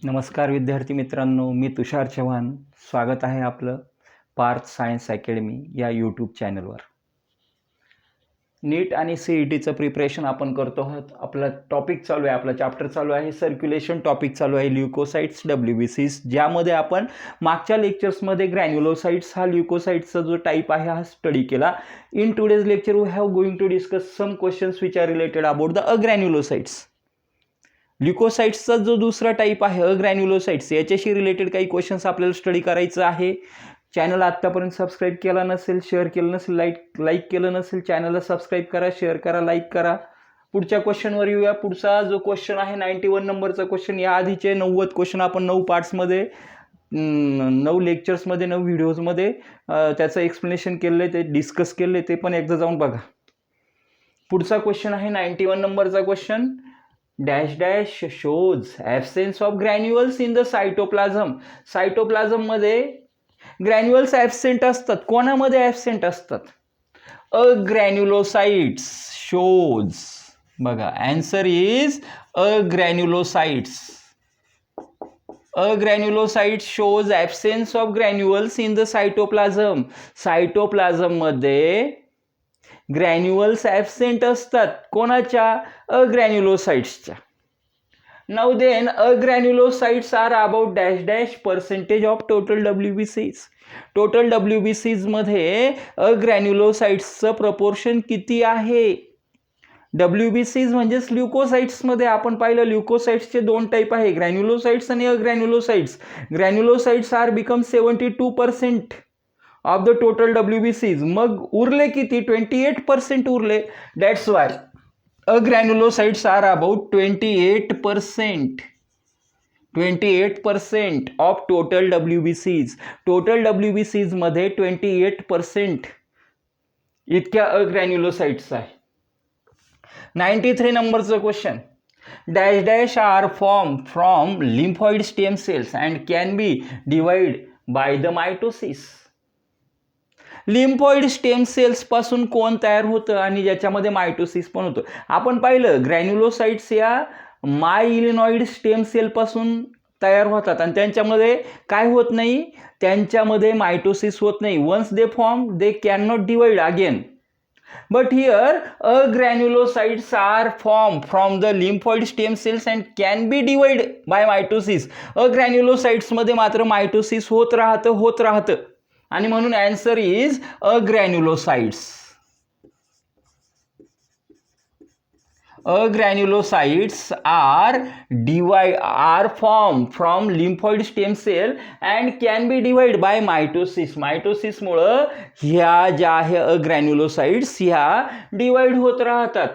नमस्कार विद्यार्थी मित्रांनो, मी तुषार चव्हाण. स्वागत आहे आपलं पार्थ सायन्स अकॅडमी या यूट्यूब चॅनलवर. नीट आणि CETचं प्रिपरेशन आपण करतो आहोत. आपला टॉपिक चालू आहे, आपला चॅप्टर चालू आहे, सर्क्युलेशन टॉपिक चालू आहे, ल्युकोसाइट्स WBCs, ज्यामध्ये आपण मागच्या लेक्चर्समध्ये ग्रॅन्युलोसाइट्स हा ल्युकोसाइट्सचा जो टाईप आहे हा स्टडी केला. In today's lecture we have going to discuss some questions which are related about the agranulocytes. ल्युकोसाइट्सचा जो दुसरा टाईप आहे अग्रॅन्युलोसाइट्स, याच्याशी रिलेटेड काही क्वेश्चन्स आपल्याला स्टडी करायचं आहे. चॅनल आत्तापर्यंत सबस्क्राईब केला नसेल, शेअर केलं नसेल, लाईक केलं नसेल, चॅनलला सबस्क्राईब करा, शेअर करा, लाईक करा. पुढच्या क्वेश्चनवर येऊया. पुढचा जो क्वेश्चन आहे 91 नंबरचा क्वेश्चन. या आधीचे 90 क्वेश्चन आपण 9 पार्ट्समध्ये 9 लेक्चर्समध्ये 9 व्हिडिओजमध्ये त्याचं एक्सप्लेनेशन केलं आहे, ते डिस्कस केलं आहे, ते पण एकदा जाऊन बघा. पुढचा क्वेश्चन आहे 91 नंबरचा question. Dash dash shows absence of granules in the cytoplasm. सायटोप्लाझममध्ये ग्रॅन्युअल्स ॲब्सेंट असतात. कोणामध्ये ॲब्सेंट असतात? Agranulocytes shows. बघा, answer is agranulocytes. Agranulocytes shows absence of granules in the cytoplasm. सायटोप्लाझममध्ये ग्रॅन्युअल्स ॲब्सेंट असतात. कोणाच्या? अग्रॅन्युलोसाइट्सच्या. Now then agranulocytes are about dash dash percentage of total WBCs. Total WBCs मध्ये अग्रॅन्युलोसाइट्सचं proportion किती आहे? WBCs म्हणजेच ल्युकोसाइट्समध्ये आपण पाहिलं ल्युकोसाइट्सचे 2 टाईप आहे, ग्रॅन्युलोसाइट्स आणि agranulocytes. Granulocytes are become 72% of the total WBCs. मग उरले किती? 28% उरले. That's why agranulocytes are about 28%. 28% of total WBCs. Total WBCs मध्ये 28% इतक्या अग्रॅन्युलोसाइट्स आहे. 93 नंबरचं question. Dash dash are form from lymphoid stem cells and can be divide by the mitosis. Lymphoid stem cells पासून कोण तयार होतं आणि ज्याच्यामध्ये मायटोसिस पण होतं. आपण पाहिलं ग्रॅन्युलोसाइट्स या मायलिनॉइड स्टेम सेल पासून तयार होतात आणि त्यांच्यामध्ये काय होत नाही? त्यांच्यामध्ये मायटोसिस होत नाही. Once they form they can not divide again. But here agranulocytes are formed from the lymphoid stem cells and can be divided by mitosis. Agranulocytes मध्ये मात्र मायटोसिस होत राहतं आणि म्हणून answer is agranulocytes. Agranulocytes are formed from lymphoid stem cell and can be divided by mitosis. Mitosis मुळे ह्या ज्या आहे अग्रॅन्युलोसाइट्स ह्या डिवाइड होत राहतात.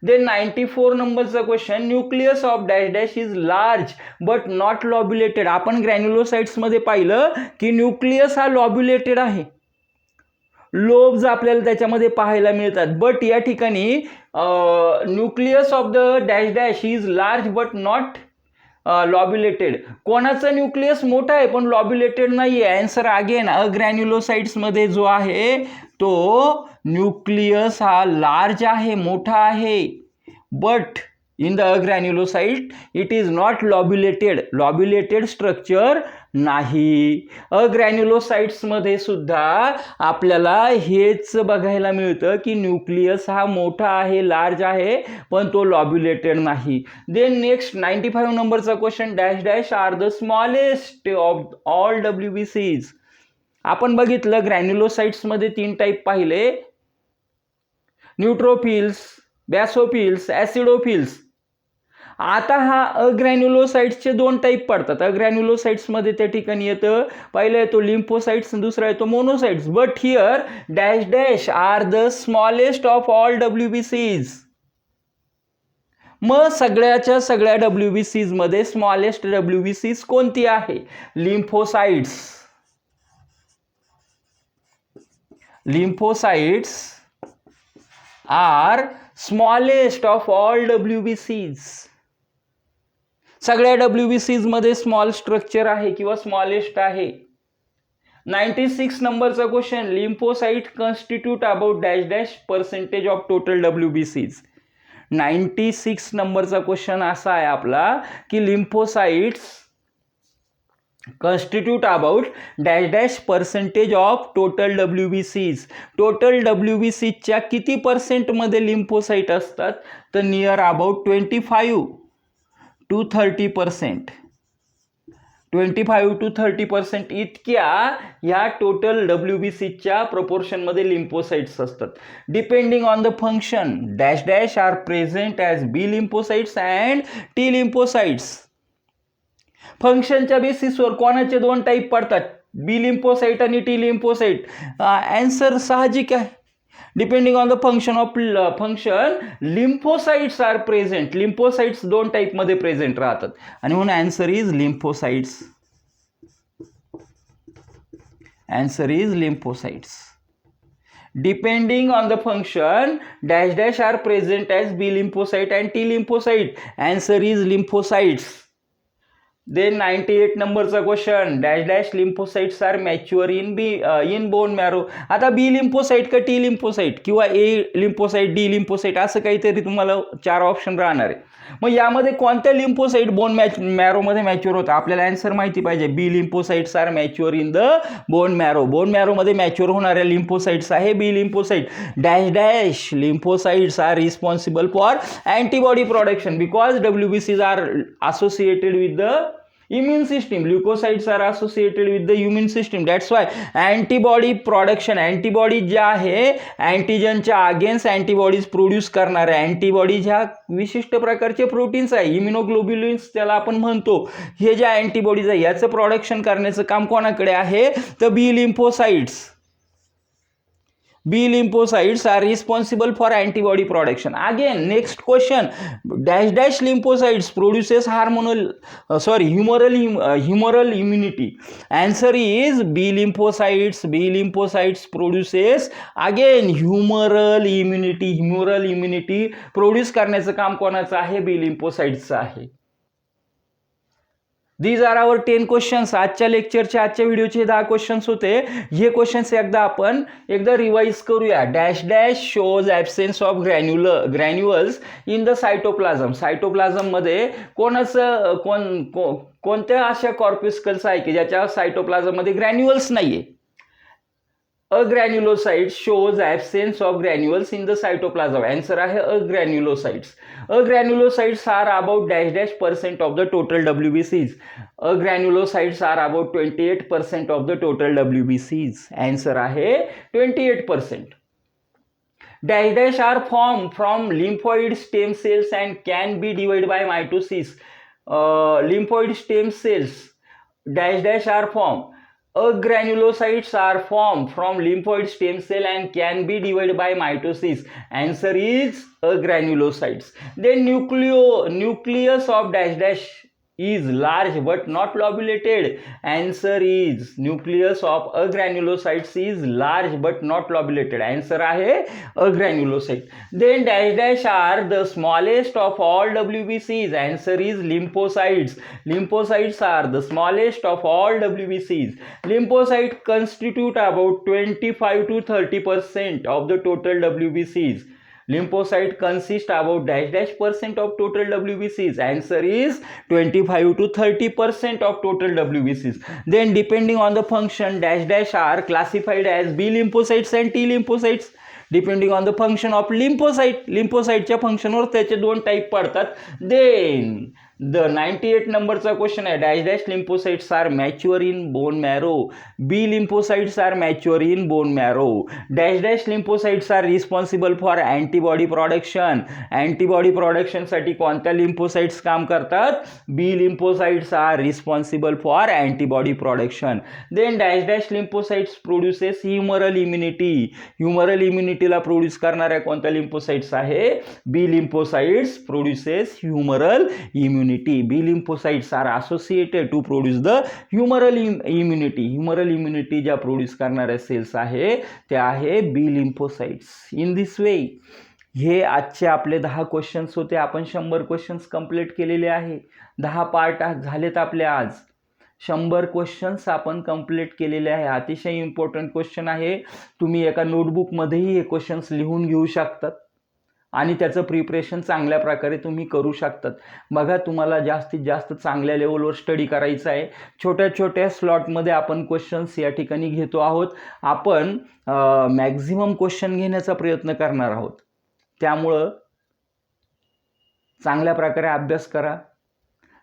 देन 94 नंबरचा question. Nucleus of dash dash is large but not lobulated. आपण ग्रॅन्युलोसाइट्स मध्ये पाहिलं की न्यूक्लियस हा लॉब्युलेटेड आहे, लोब्स आपल्याला त्याच्यामध्ये पाहायला मिळतात. बट या ठिकाणी nucleus of the dash dash is large but not lobulated. कोणाचं न्यूक्लियस मोठा आहे पण लॉब्युलेटेड नाही आहे? आन्सर अगेन अग्रॅन्युलोसाइट्स मध्ये जो आहे तो न्यूक्लियस हा लार्ज आहे, मोठा आहे. But in the agranulocyte it is not lobulated structure नाही. अग्रॅन्युलोसाइट्स मध्ये सुद्धा आपल्याला हेच बघायला मिळतं की न्यूक्लियस हा मोठा आहे, लार्ज आहे, पण तो लॉब्युलेटेड नाही. देन नेक्स्ट 95 नंबरचा question. Dash dash are the smallest of all WBCs. आपण बघितलं ग्रॅन्युलोसाइट्स मध्ये 3 टाईप पाहिले, न्यूट्रोफिल्स, बॅसोफिल्स, ॲसिडोफिल्स. आता हा अग्रॅन्युलोसाइट्सचे 2 टाईप पडतात. अग्रॅन्युलोसाइट्स मध्ये त्या ठिकाणी येतं, पहिला येतो लिम्फोसाइट्स, दुसरा येतो monocytes. But here dash dash are the smallest of all WBCs. मग सगळ्या WBCs मध्ये स्मॉलेस्ट WBCs कोणती आहे? Lymphocytes. Lymphocytes are smallest of all WBCs. सगळ्या WBCs मध्ये स्मॉल स्ट्रक्चर आहे किंवा स्मॉलेस्ट आहे. 96 नंबरचा question. Lymphocyte constitute about dash dash percentage of total WBCs. 96 नंबरचा क्वेश्चन असा आहे आपला की lymphocytes constitute about dash dash percentage of total WBCs. Total WBCच्या किती पर्सेंटमध्ये लिम्फोसाइट असतात? तर नियर अबाउट 25 to 30%. 25 to 30% इतक्या ह्या टोटल WBCच्या प्रोपोर्शनमध्ये लिम्फोसाइट्स असतात. Depending on the function dash dash are present as B lymphocytes and T lymphocytes. फंक्शनच्या बेसिसवर कोणाचे दोन टाईप पडतात? बी लिम्फोसाइट आणि टी लिम्फोसाइट. आन्सर साहजिक आहे. Depending on the function lymphocytes are present. Lymphocytes दोन टाईपमध्ये प्रेझेंट राहतात आणि म्हणून answer is lymphocytes. Answer is lymphocytes. Depending on the function dash dash are present as B lymphocyte and T lymphocyte. Answer is lymphocytes. Then 98 नंबरचा question dash dash lymphocytes are mature in bone marrow. आता B lymphocyte का T lymphocyte किंवा A lymphocyte D lymphocyte असं काहीतरी तुम्हाला 4 option राहणार आहे. मग यामध्ये कोणत्या लिम्फोसाइट बोन मॅरोमध्ये मॅच्युअर होतं? आपल्याला आन्सर माहिती पाहिजे. B lymphocytes are mature in the bone marrow. Bone मॅरोमध्ये मॅच्युअर होणाऱ्या लिम्फोसाइट्स आहे B lymphocyte. Dash dash lymphocytes are responsible for antibody production because WBCs are associated with the immune system. Leukocytes are associated with the immune system. That's why antibody production, antibody ज्या आहे अँटीजनच्या against antibodies produce करणारे antibodies ह्या विशिष्ट प्रकारचे proteins आहे, इम्युनोग्लोब्युलिन्स त्याला आपण म्हणतो. हे ज्या अँटीबॉडीज आहे याचं प्रोडक्शन करण्याचं काम कोणाकडे आहे? तर बी lymphocytes. B lymphocytes are responsible for antibody production. Again, next question. Dash dash lymphocytes produces humoral immunity. Answer is B lymphocytes. B lymphocytes produces again humoral immunity. Humoral immunity produce करण्याचं काम कोणाचं आहे? B lymphocytes आहे. These are our 10 questions. आजच्या लेक्चरचे आजच्या व्हिडिओचे 10 questions होते. हे questions एकदा रिवाइज करूया. Dash dash shows absence of granules in the cytoplasm. सायटोप्लाझममध्ये कोणत्या अशा कॉर्प्युस्कल्स आहे की ज्याच्या सायटोप्लाझममध्ये ग्रॅन्युअल्स नाहीये? Agranulocytes shows absence of granules in the cytoplasm. Answer आहे agranulocytes. Agranulocytes are about dash dash % of the total WBCs. Agranulocytes are about 28% of the total WBCs. Answer आहे 28%. Dash dash are formed from lymphoid stem cells and can be divided by mitosis. Lymphoid stem cells dash dash are formed. Agranulocytes are formed from lymphoid stem cell and can be divided by mitosis. Answer is agranulocytes. Then nucleus of dash dash is large but not lobulated. Answer is nucleus of agranulocytes is large but not lobulated. Answer आहे agranulocyte. Then dash dash are the smallest of all WBCs. Answer is lymphocytes. Lymphocytes are the smallest of all WBCs. Lymphocytes constitute about 25 to 30% of the total WBCs. Lymphocyte consists about dash dash % of total WBCs. Answer is 25 to 30% of total WBCs. Then depending on the function dash dash are classified as B lymphocytes and T lymphocytes. Depending on the function of lymphocyte. lymphocyteच्या फंक्शनवर त्याचे दोन type पडतात. Then the 98 नंबरचा question आहे dash dash lymphocytes are mature in bone marrow. B lymphocytes are mature in bone marrow. Dash dash lymphocytes are responsible for antibody production. Antibody प्रोडक्शनसाठी कोणत्या lymphocytes काम करतात? B lymphocytes are responsible for antibody production. Then dash dash lymphocytes produces humoral immunity. Humoral इम्युनिटीला produce करणाऱ्या कोणत्या lymphocytes आहे? B lymphocytes produces humoral immunity. B lymphocytes are associated to produce the humoral immunity. Humoral immunity ज्या produce करणाऱ्या cells आहे त्या आहे B lymphocytes. In this way हे आजचे आपले 10 क्वेश्चन्स होते. आपण 100 क्वेश्चन्स कंप्लीट केलेले आहे. 10 पार्ट झालेत आपले आज. 100 क्वेश्चन्स आपण कंप्लीट केलेले आहे. अतिशय इम्पॉर्टंट क्वेश्चन आहे. तुम्ही एका नोटबुकमध्येही हे क्वेश्चन्स लिहून घेऊ शकतात. आणि त्याचं प्रिपरेशन चांगल्या प्रकारे तुम्ही करू शकतात. बघा, तुम्हाला जास्तीत जास्त चांगल्या लेवलवर स्टडी करायचं आहे. छोट्या छोट्या स्लॉटमध्ये आपण क्वेश्चन्स या ठिकाणी घेतो आहोत. आपण मॅक्झिमम क्वेश्चन घेण्याचा प्रयत्न करणार आहोत. त्यामुळं चांगल्या प्रकारे अभ्यास करा,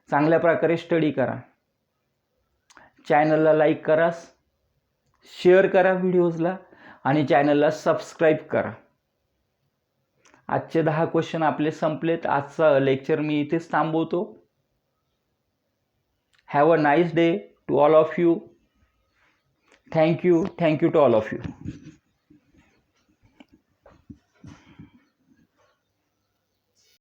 चांगल्या प्रकारे स्टडी करा. चॅनलला लाईक करा, शेअर करा व्हिडिओजला आणि चॅनलला सबस्क्राईब करा. आजचे 10 क्वेश्चन आपले संपलेत. आजचा लेक्चर मी इथेच थांबवतो. Have a nice day to all of you. Thank you to all of you.